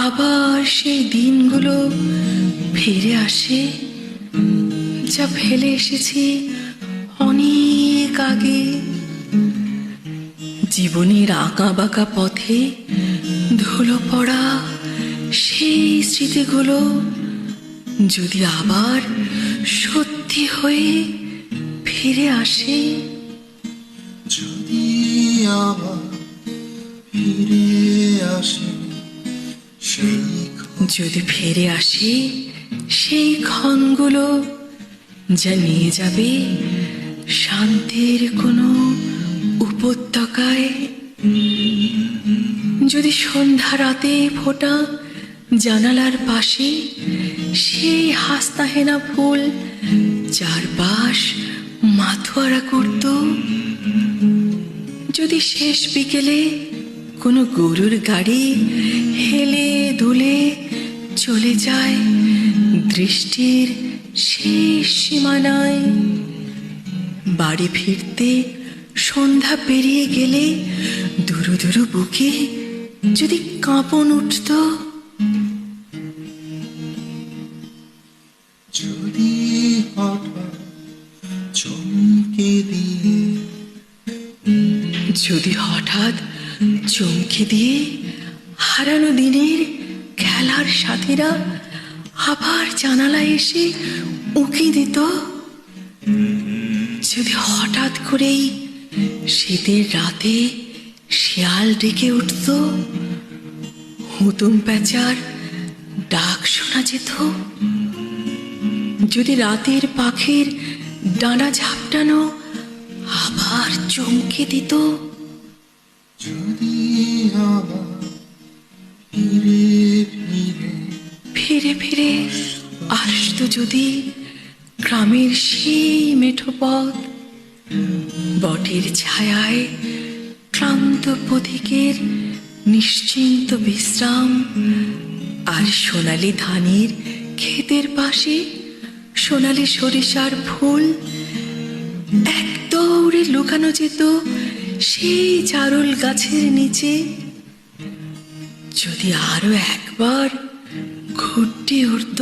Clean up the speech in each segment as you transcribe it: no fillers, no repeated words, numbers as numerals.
আবার সেই দিনগুলো ফিরে আসে, যা ফেলে এসেছি অনেক আগে। জীবনের আঁকা বাঁকা পথে ধুলো পড়া সেই স্মৃতিগুলো যদি আবার সত্যি হয়ে ফিরে আসে, যদি আবার ফিরে আসে সেই যদি ফিরে আসে সেই ক্ষণগুলো, যা নিয়ে যাবে শান্তির কোনো উপত্যকায়। যদি সন্ধ্যা রাতে ফোটা জানালার পাশে সেই হাসনাহেনা ফুল চারপাশ মাথোয়ারা করত, যদি শেষ বিকেলে কোনো গরুর গাড়ি হেলে দুলে চলে যায় দৃষ্টির শেষ সীমানায়, বাড়ি ফিরতে সন্ধ্যা পেরিয়ে গেলে দুরু দুরু বুকে যদি কাঁপন উঠত, যদি হঠাৎ চমকে দিয়ে যদি হঠাৎ চমকে দিয়ে হারানো দিনের খেলার সাথীরা আবার জানালায় এসে উঁকি দিত, যদি হঠাৎ করেই শীতের রাতে শিয়াল ডেকে উঠত, হুতুম প্যাঁচার ডাক শোনা যেত, যদি রাতের পাখির ডানা ঝাপটানো আবার চমকে দিত, যদি আবার ফিরে ফিরে ফিরে ফিরে আসতো যদি গ্রামের সেই মেঠো পথ, বটের ছায়ায় ক্লান্ত পথিকের নিশ্চিন্ত বিশ্রাম, আর সোনালি ধানের ক্ষেতের পাশে সোনালি সরিষার ফুল, এক দৌড়ে লুকানো যেত সেই চারুল গাছের নিচে, যদি আরো একবার ঘুরতে উঠত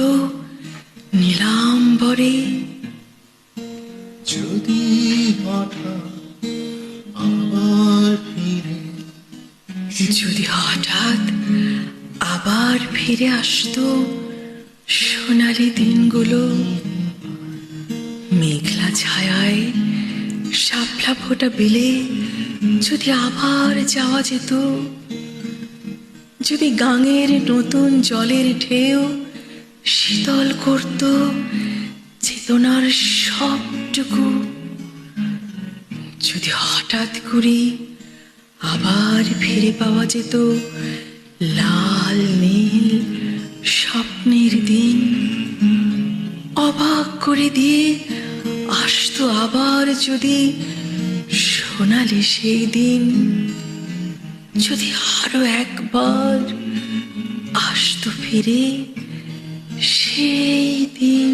নীলাম্বরে, যদি হঠাৎ আবার ফিরে যদি হঠাৎ আবার ফিরে আসতো সোনালি দিনগুলো, মেঘলা ছায়ায় শাপলা ফোটা বিলে যদি আবার যাওয়া যেত, যদি গাঙের নতুন জলের ঢেউ শীতল করত চেতনার সবটুকু, যদি হঠাৎ করে আবার ফিরে পাওয়া যেত লাল নীল স্বপ্নের দিন, অবাক করে দিয়ে আসতো আবার যদি সোনালি সেই দিন, যদি আরো একবার আসতো ফিরে সেই দিন।